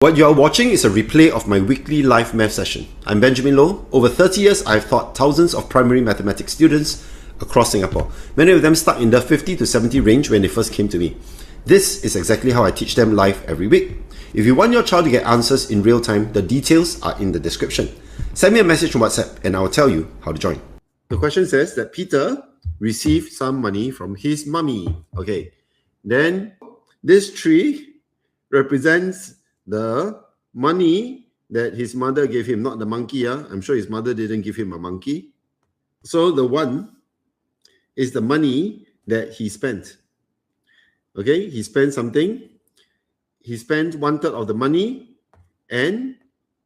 What you are watching is a replay of my weekly live math session. I'm Benjamin Loh. Over 30 years, I've taught thousands of primary mathematics students across Singapore. Many of them stuck in the 50 to 70 range when they first came to me. This is exactly how I teach them live every week. If you want your child to get answers in real time, the details are in the description. Send me a message on WhatsApp and I will tell you how to join. The question says that Peter received some money from his mummy. Okay, then this tree represents the money that his mother gave him, not the monkey. I'm sure his mother didn't give him a monkey. So the one is the money that he spent. Okay, he spent something. He spent 1/3 of the money, and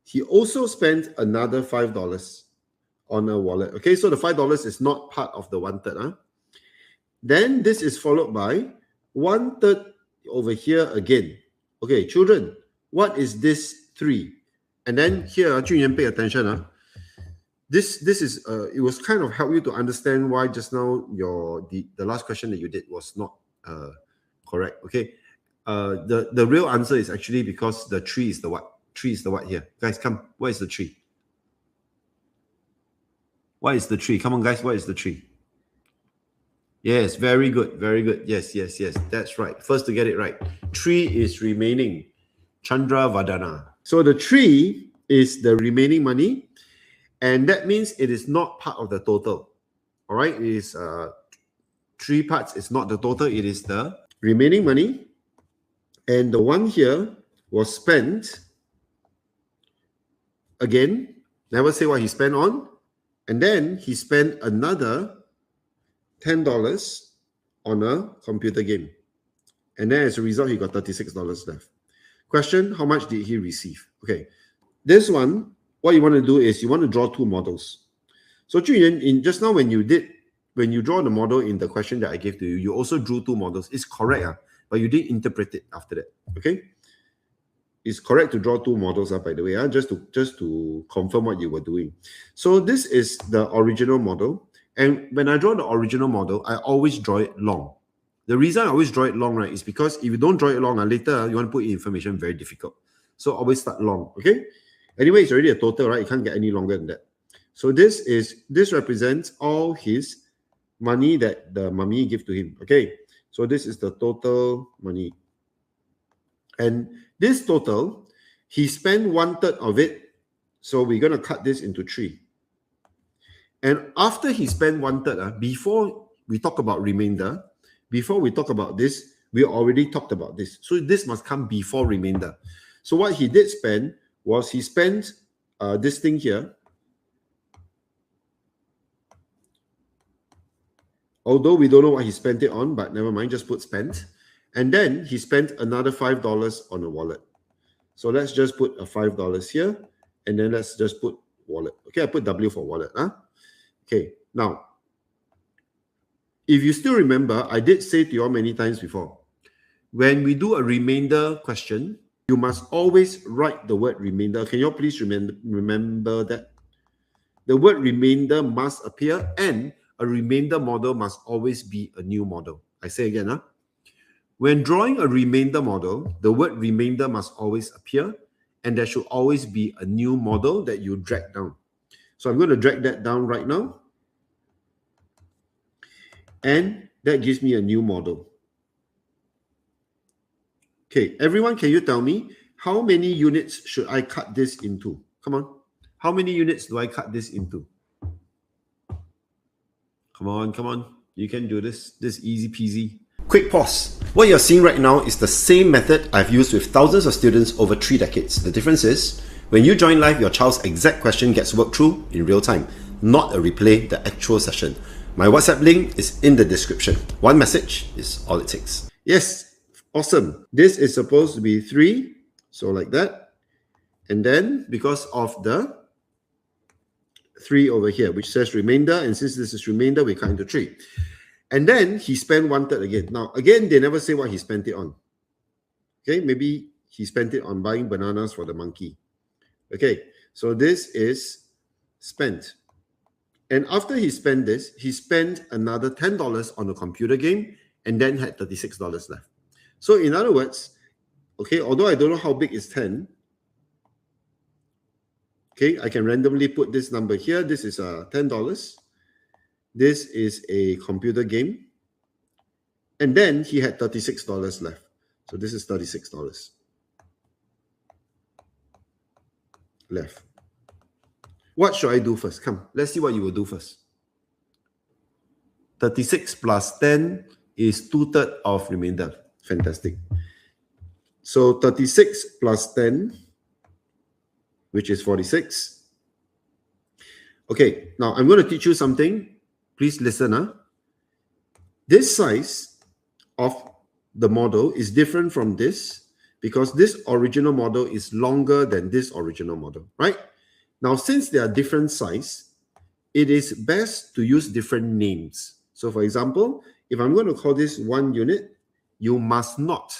he also spent another $5 on a wallet. Okay, so the $5 is not part of the 1/3. Then this is followed by 1/3 over here again. Okay, children, what is this 3? And then here, Junyuan, pay attention. This is it was kind of help you to understand why just now the last question that you did was not correct. Okay, the real answer is actually because the 3 is the what? 3 is the what here? Guys, come. What is the 3? What is the 3? Come on, guys. What is the 3? Yes, very good, very good. Yes, that's right. First to get it right. 3 is remaining. Chandra Vadana. So the 3 is the remaining money, and that means it is not part of the total. All right, it is 3 parts. It's not the total. It is the remaining money, and the one here was spent. Again, never say what he spent on, and then he spent another $10 on a computer game, and then as a result, he got $36 left. Question, how much did he receive? Okay, this one, what you want to do is you want to draw 2 models. So Junyuan, just now when you draw the model in the question that I gave to you, you also drew 2 models. It's correct, but you didn't interpret it after that. Okay, it's correct to draw 2 models, by the way, just to confirm what you were doing. So this is the original model, and when I draw the original model, I always draw it long. The reason I always draw it long, right, is because if you don't draw it long, later you want to put in information, very difficult. So always start long, okay? Anyway, it's already a total, right? You can't get any longer than that. So this represents all his money that the mummy gave to him, okay? So this is the total money. And this total, he spent 1/3 of it. So we're going to cut this into 3. And after he spent 1/3, before we talk about remainder, before we talk about this, we already talked about this. So this must come before remainder. So what he did spend was he spent this thing here. Although we don't know what he spent it on, but never mind, just put spent. And then he spent another $5 on a wallet. So let's just put a $5 here, and then let's just put wallet. Okay, I put W for wallet. Okay, now, if you still remember, I did say to you all many times before, when we do a remainder question, you must always write the word remainder. Can you all please remember that? The word remainder must appear, and a remainder model must always be a new model. I say again, when drawing a remainder model, the word remainder must always appear, and there should always be a new model that you drag down. So I'm going to drag that down right now. And that gives me a new model. Okay, everyone, can you tell me how many units should I cut this into? Come on. How many units do I cut this into? Come on. You can do this. This easy peasy. Quick pause. What you're seeing right now is the same method I've used with thousands of students over 3 decades. The difference is, when you join live, your child's exact question gets worked through in real time, not a replay, the actual session. My WhatsApp link is in the description. 1 message is all it takes. Yes, awesome. This is supposed to be 3, so like that. And then, because of the 3 over here, which says remainder, and since this is remainder, we cut into 3. And then he spent 1/3 again. Now, again, they never say what he spent it on. Okay, maybe he spent it on buying bananas for the monkey. Okay, so this is spent. And after he spent this, he spent another $10 on a computer game and then had $36 left. So in other words, okay, although I don't know how big is 10, Okay, I can randomly put this number here. This is $10. This is a computer game. And then he had $36 left. So this is $36 left. What should I do first? Come, let's see what you will do first. 36 plus 10 is 2/3 of remainder. Fantastic. So 36 plus 10, which is 46. Okay, now I'm going to teach you something. Please listen. This size of the model is different from this because this original model is longer than this original model, right? Now, since they are different size, it is best to use different names. So for example, if I'm going to call this 1 unit, you must not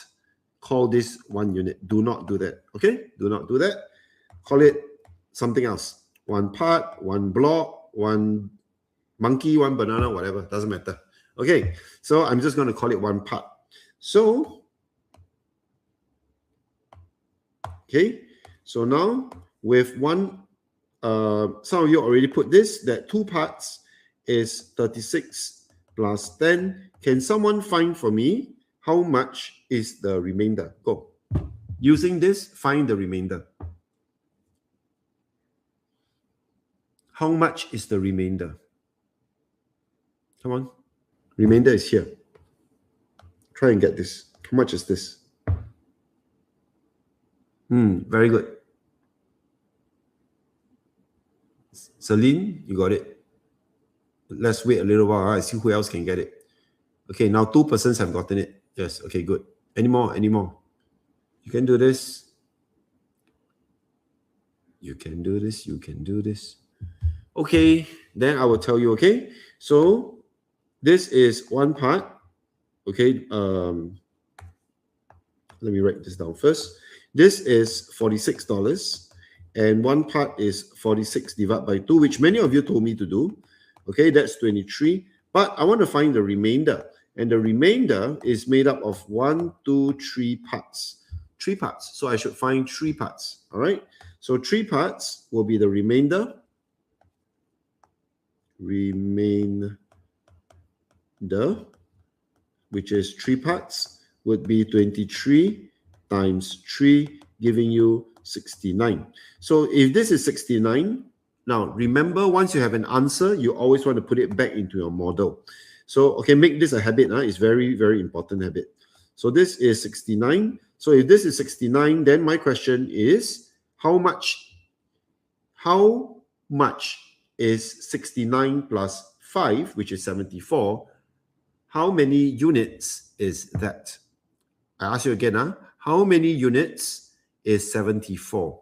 call this 1 unit. Do not do that, okay? Do not do that. Call it something else. 1 part, 1 block, 1 monkey, 1 banana, whatever, doesn't matter. Okay, so I'm just going to call it 1 part. So, okay, so now with some of you already put this, that 2 parts is 36 plus 10. Can someone find for me how much is the remainder? Go. Using this, find the remainder. How much is the remainder? Come on. Remainder is here. Try and get this. How much is this? Very good. Celine, you got it. Let's wait a little while. I see who else can get it. Okay, now 2 persons have gotten it. Yes, okay, good. Any more? Any more? You can do this. You can do this. You can do this. Okay, then I will tell you, okay? So this is 1 part. Okay, let me write this down first. This is $46. And 1 part is 46 divided by 2, which many of you told me to do. Okay, that's 23. But I want to find the remainder. And the remainder is made up of 1, 2, 3 parts. 3 parts. So I should find 3 parts. All right. So 3 parts will be the remainder. Remainder, which is 3 parts, would be 23 times 3, giving you 69. So if this is 69, now remember, once you have an answer, you always want to put it back into your model. So, okay, make this a habit. It's very, very important habit. So this is 69. So if this is 69, then my question is, how much is 69 plus 5, which is 74? How many units is that? I ask you again, how many units is 74?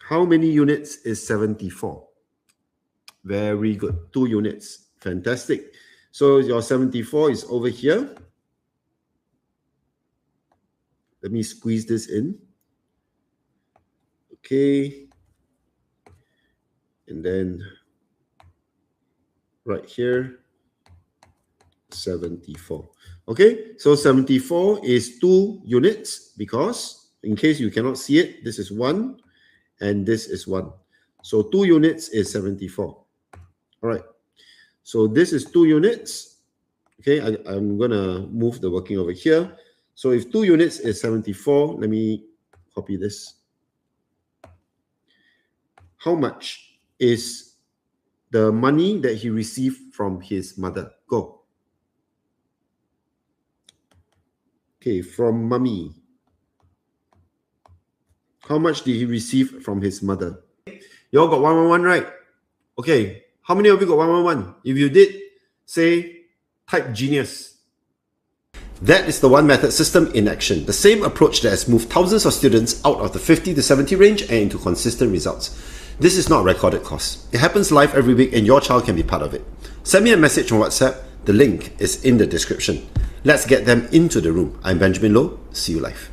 How many units is 74? Very good. 2 units. Fantastic. So your 74 is over here. Let me squeeze this in. Okay. And then right here, 74. Okay, so 74 is 2 units because, in case you cannot see it, this is 1 and this is 1. So 2 units is 74. All right. So this is 2 units. Okay, I'm going to move the working over here. So if 2 units is 74, let me copy this. How much is the money that he received from his mother? Go. Okay, from mommy. How much did he receive from his mother? You all got 111, right? Okay, how many of you got 111? If you did, say, type genius. That is the one method system in action. The same approach that has moved thousands of students out of the 50 to 70 range and into consistent results. This is not a recorded course. It happens live every week and your child can be part of it. Send me a message on WhatsApp. The link is in the description. Let's get them into the room. I'm Benjamin Loh. See you live.